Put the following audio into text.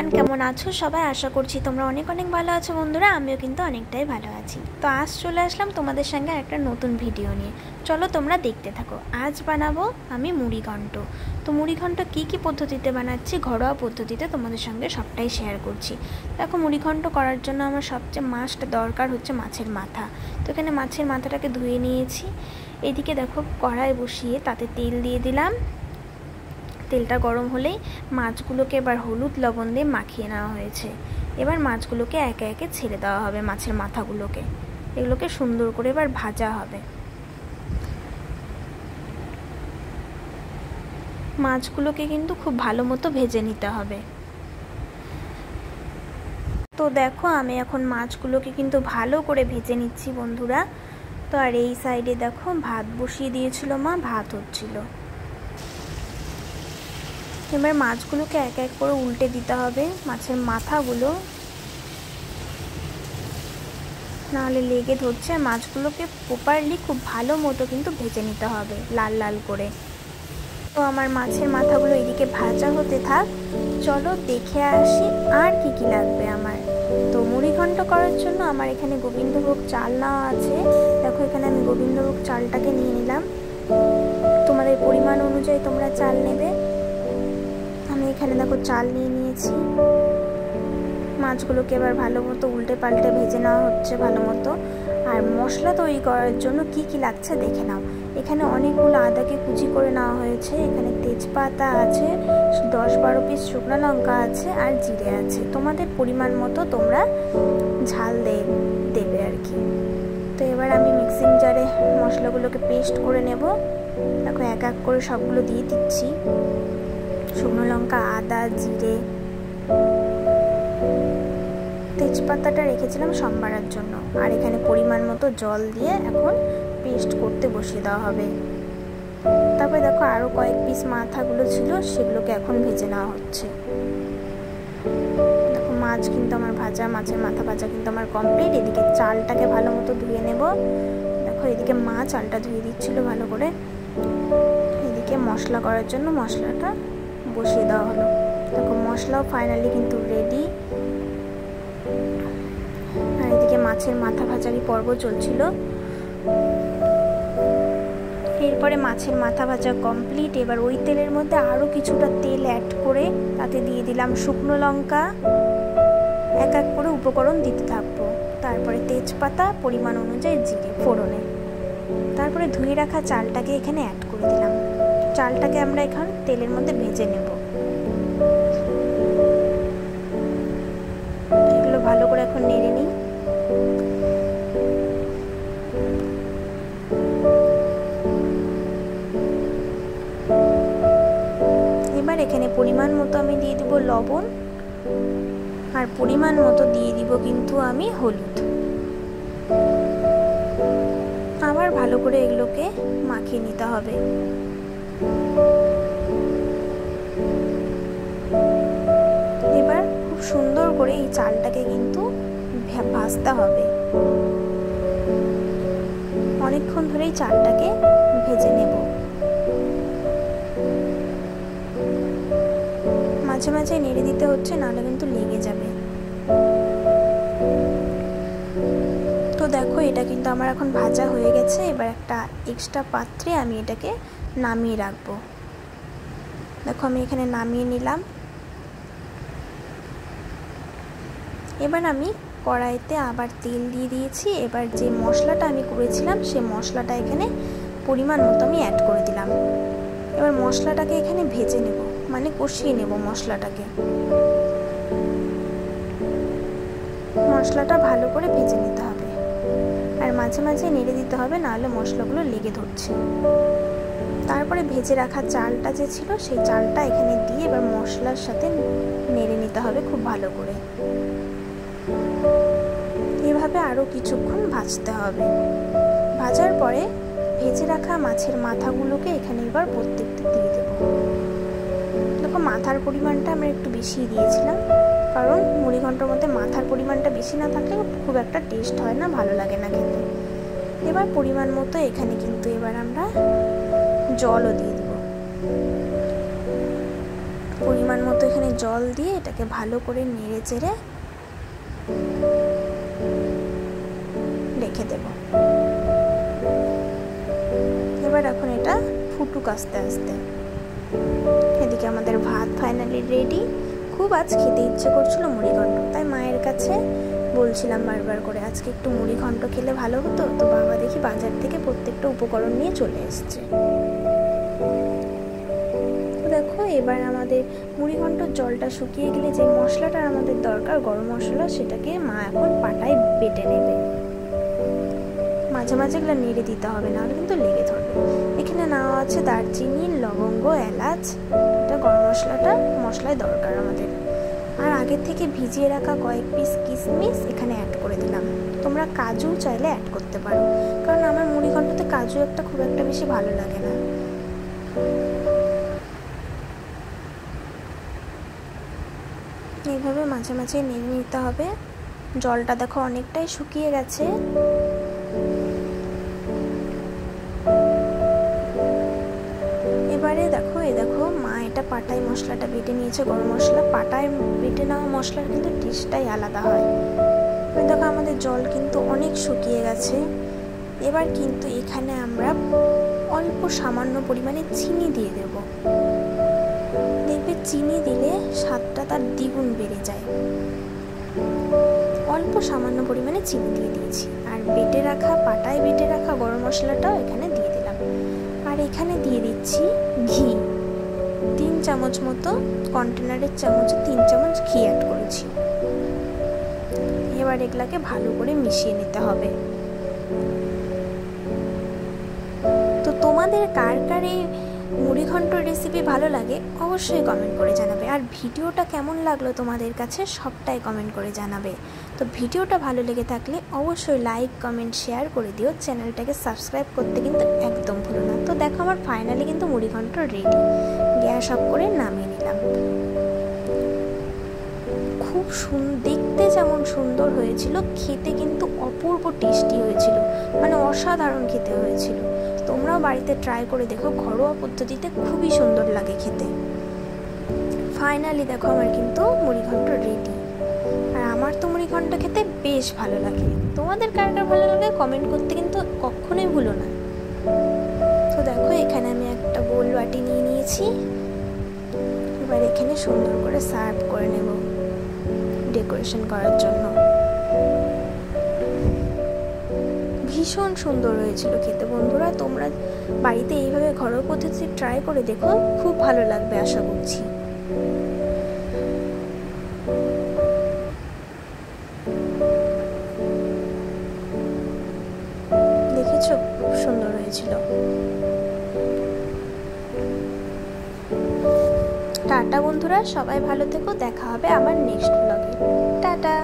Everyone, কেমন আছো সবাই? আশা করছি তোমরা অনেক অনেক ভালো আছো বন্ধুরা। আমিও কিন্তু অনেকটাই ভালো আছি। তো আজ চলে আসলাম তোমাদের সঙ্গে একটা নতুন ভিডিও নিয়ে। চলো তোমরা দেখতে থাকো। আজ বানাবো আমি মুড়িঘণ্ট। তো মুড়িঘণ্ট কী পদ্ধতিতে বানাচ্ছি, ঘরোয়া পদ্ধতিতে তোমাদের সঙ্গে সবটাই শেয়ার করছি। দেখো, মুড়িঘণ্ট করার জন্য আমার সবচেয়ে মাস্ট দরকার হচ্ছে মাছের মাথা। তো এখানে মাছের মাথাটাকে ধুয়ে নিয়েছি। এদিকে দেখো, কড়াই বসিয়ে তাতে তেল দিয়ে দিলাম। তেলটা গরম হলেই মাছগুলোকে এবার হলুদ লবণ দিয়ে মাখিয়ে নেওয়া হয়েছে। এবার মাছগুলোকে একে একে ছেড়ে দেওয়া হবে, মাছের মাথাগুলোকে। এগুলোকে সুন্দর করে এবার ভাজা হবে। মাছগুলোকে কিন্তু খুব ভালো মতো ভেজে নিতে হবে। তো দেখো, আমি এখন মাছগুলোকে কিন্তু ভালো করে ভেজে নিচ্ছি বন্ধুরা। তো আর এই সাইডে দেখো, ভাত বসিয়ে দিয়েছিল মা, ভাত হচ্ছিল। এবার মাছগুলোকে এক এক করে উল্টে দিতে হবে, মাছের মাথাগুলো নাহলে লেগে ধরছে। মাছগুলোকে প্রপারলি খুব ভালো মতো কিন্তু ভেজে নিতে হবে, লাল লাল করে। তো আমার মাছের মাথাগুলো এদিকে ভাজা হতে থাক। চলো দেখে আসি আর কি লাগবে আমার। তো মুড়িঘণ্ট করার জন্য আমার এখানে গোবিন্দভোগ চাল নেওয়া আছে। দেখো, এখানে আমি গোবিন্দভোগ চালটাকে নিয়ে নিলাম। তোমাদের পরিমাণ অনুযায়ী তোমরা চাল নেবে। আমি এখানে দেখো চাল নিয়ে নিয়েছি। মাছগুলোকে এবার ভালো মতো উল্টে পাল্টে ভেজে নেওয়া হচ্ছে ভালো মতো। আর মশলা তৈরি করার জন্য কি লাগছে দেখে নাও। এখানে অনেকগুলো আদাকে কুচি করে নেওয়া হয়েছে। এখানে তেজপাতা আছে, 10-12 পিস শুকনো লঙ্কা আছে, আর জিরে আছে। তোমাদের পরিমাণ মতো তোমরা ঝাল দেবে আর কি। তো এবার আমি মিক্সিং জারে মশলাগুলোকে পেস্ট করে নেব। দেখো, এক এক করে সবগুলো দিয়ে দিচ্ছি। শুকনো লঙ্কা, আদা, জিরে, তেজপাতাটা রেখেছিলাম সম্বারের জন্য। আর এখানে পরিমাণ মতো জল দিয়ে এখন পেস্ট করতে বসিয়ে দেওয়া হবে। তারপরে দেখো, আরও কয়েক পিস মাথাগুলো ছিল, সেগুলোকে এখন ভেজে নেওয়া হচ্ছে। দেখো, মাছ কিন্তু আমার ভাজা, মাছের মাথা ভাজা কিন্তু আমার কমপ্লিট। এদিকে চালটাকে ভালো মতো ধুয়ে নেব। দেখো, এদিকে মা চালটা ধুয়ে দিচ্ছিল ভালো করে। এদিকে মশলা করার জন্য মশলাটা বসিয়ে দেওয়া হলো। দেখো, মশলাও ফাইনালি কিন্তু রেডি। আর এদিকে মাছের মাথা ভাজারই পর্ব চলছিল। এরপরে মাছের মাথা ভাজা কমপ্লিট। এবার ওই তেলের মধ্যে আরও কিছুটা তেল অ্যাড করে তাতে দিয়ে দিলাম শুকনো লঙ্কা। এক এক করে উপকরণ দিতে থাকবো। তারপরে তেজপাতা, পরিমাণ অনুযায়ী জিরে ফোড়নে। তারপরে ধুয়ে রাখা চালটাকে এখানে অ্যাড করে দিলাম। চালটাকে আমরা এখন তেলের মধ্যে ভেজে নেব। এগুলো ভালো করে এখন নেড়ে নিই। এবার এখানে পরিমাণ মতো আমি দিয়ে দিব লবণ, আর পরিমাণ মতো দিয়ে দিব কিন্তু আমি হলুদ। আবার ভালো করে এগুলোকে মাখিয়ে নিতে হবে। এবার খুব সুন্দর করে এই চালটাকে কিন্তু ভাজতে হবে। অনেকক্ষণ ধরে এই চালটাকে ভেজে নেব। মাঝে মাঝে নেড়ে দিতে হচ্ছে, নাহলে কিন্তু লেগে যাবে। তো দেখো, এটা কিন্তু আমার এখন ভাজা হয়ে গেছে। এবার একটা এক্সট্রা পাত্রে আমি এটাকে নামিয়ে রাখবো। দেখো, আমি এখানে নামিয়ে নিলাম। এবার আমি কড়াইতে আবার তেল দিয়ে দিয়েছি। এবার যে মশলাটা আমি করেছিলাম সেই মশলাটা এখানে পরিমাণ মতো আমি অ্যাড করে দিলাম। এবার মশলাটাকে এখানে ভেজে নেব, মানে কষিয়ে নেব মশলাটাকে। মশলাটা ভালো করে ভেজে নিতে হবে, আর মাঝে মাঝে নেড়ে দিতে হবে, নাহলে মশলাগুলো লেগে ধরছে। তারপরে ভেজে রাখা চালটা যে ছিল সেই চালটা এখানে দিয়ে এবার মশলার সাথে নেড়ে নিতে হবে খুব ভালো করে। এভাবে আরও কিছুক্ষণ ভাজতে হবে। ভাজার পরে ভেজে রাখা মাছের মাথাগুলোকে এখানে এবার প্রত্যেকটা দিয়ে দেব। দেখো, মাথার পরিমাণটা আমরা একটু বেশি দিয়েছিলাম, কারণ মুড়িঘণ্টর মধ্যে মাথার পরিমাণটা বেশি না থাকলে খুব একটা টেস্ট হয় না, ভালো লাগে না খেতে। এবার পরিমাণ মতো এখানে কিন্তু এবার আমরা জলও দিয়ে দেব। পরিমাণ মতো এখানে জল দিয়ে এটাকে ভালো করে নেড়ে চেড়ে রেখে দেব। এবার এখন এটা ফুটুক আস্তে আস্তে। এদিকে আমাদের ভাত ফাইনালি রেডি। খুব আজ খেতে ইচ্ছে করছিল মুড়িঘণ্ট, তাই মায়ের কাছে বলছিলাম বারবার করে আজকে একটু মুড়িঘণ্ট খেলে ভালো হতো। তো বাবা দেখি বাজার থেকে প্রত্যেকটা উপকরণ নিয়ে চলে এসছে। দেখো এবার আমাদের মুড়িঘণ্টর জলটা শুকিয়ে গেলে যে মশলাটা আমাদের দরকার গরম মশলা, সেটাকে মা এখন পাটায় বেটে নেবে। মাঝে মাঝে এগুলো নেড়ে দিতে হবে, নাহলে কিন্তু লেগে ধরবে। এখানে নেওয়া আছে দারচিনি, লবঙ্গ, এলাচ। এটা গরম মশলায় দরকার আমাদের। আর আগের থেকে ভিজিয়ে রাখা কয়েক পিস কিশমিশ এখানে অ্যাড করে দিলাম। তোমরা কাজু চাইলে অ্যাড করতে পারো, কারণ আমার মুড়িঘণ্টতে কাজু খুব একটা বেশি ভালো লাগে না। এইভাবে মাঝে মাঝে নেড়ে নিতে হবে। জলটা দেখো অনেকটাই শুকিয়ে গেছে। এবারে দেখো মা এটা পাটায় মশলাটা বেটে নিয়েছে। গরম মশলা পাটায় বেটে নেওয়া মশলার কিন্তু টেস্টটাই আলাদা হয়। দেখো আমাদের জল কিন্তু অনেক শুকিয়ে গেছে। এবার কিন্তু এখানে আমরা অল্প সামান্য পরিমাণে চিনি দিয়ে দেব। দেখবে চিনি দিলে স্বাদটা তার দ্বিগুণ বেড়ে যায়। অল্প সামান্য পরিমাণে চিনি দিয়ে দিয়েছি। আর পাটায় বেটে রাখা গরম মশলাটাও এখানে দিয়ে দিলাম। আর এখানে দিয়ে দিচ্ছি ঘি। 3 চামচ মতো, কন্টেনারের চামচে 3 চামচ ঘি অ্যাড করেছি। এবার এগুলাকে ভালো করে মিশিয়ে নিতে হবে। তো তোমাদের কার কার এই মুড়িঘণ্ট রেসিপি ভালো লাগে অবশ্যই কমেন্ট করে জানাবে। আর ভিডিওটা কেমন লাগলো তোমাদের কাছে সবটাই কমেন্ট করে জানাবে। তো ভিডিওটা ভালো লেগে থাকলে অবশ্যই লাইক, কমেন্ট, শেয়ার করে দিও। চ্যানেলটাকে সাবস্ক্রাইব করতে কিন্তু একদম ভুলো না। তো দেখো আমার ফাইনালি কিন্তু মুড়িঘণ্ট রেডি। গ্যাস অফ করে নামিয়ে নিলাম। খুব দেখতে যেমন সুন্দর হয়েছিল, খেতে কিন্তু অপূর্ব টেস্টি হয়েছিল, মানে অসাধারণ খেতে হয়েছিল। তোমরাও বাড়িতে ট্রাই করে দেখো, ঘরোয়া পদ্ধতিতে খুবই সুন্দর লাগে খেতে। ফাইনালি দেখো আমার কিন্তু মুড়িঘণ্ট রেডি। আর আমার তো মুড়িঘণ্ট খেতে বেশ ভালো লাগে। তোমাদের কার কার ভালো লাগে কমেন্ট করতে কিন্তু কখনোই ভুলো না। তো দেখো এখানে আমি একটা বোল বাটি নিয়ে নিয়েছি। এবার এখানে সুন্দর করে সার্ভ করে নেব ডেকোরেশন করার জন্য। ভীষণ সুন্দর হয়েছিল খেতে। বন্ধুরা তোমরা বাড়িতে এইভাবে ঘরোয়া পদ্ধতি ট্রাই করে দেখো, খুব ভালো লাগবে আশা করছি। দেখেছো খুব সুন্দর হয়েছিল। টাটা বন্ধুরা, সবাই ভালো থেকো। দেখা হবে আমার নেক্সট ব্লগে। টাটা।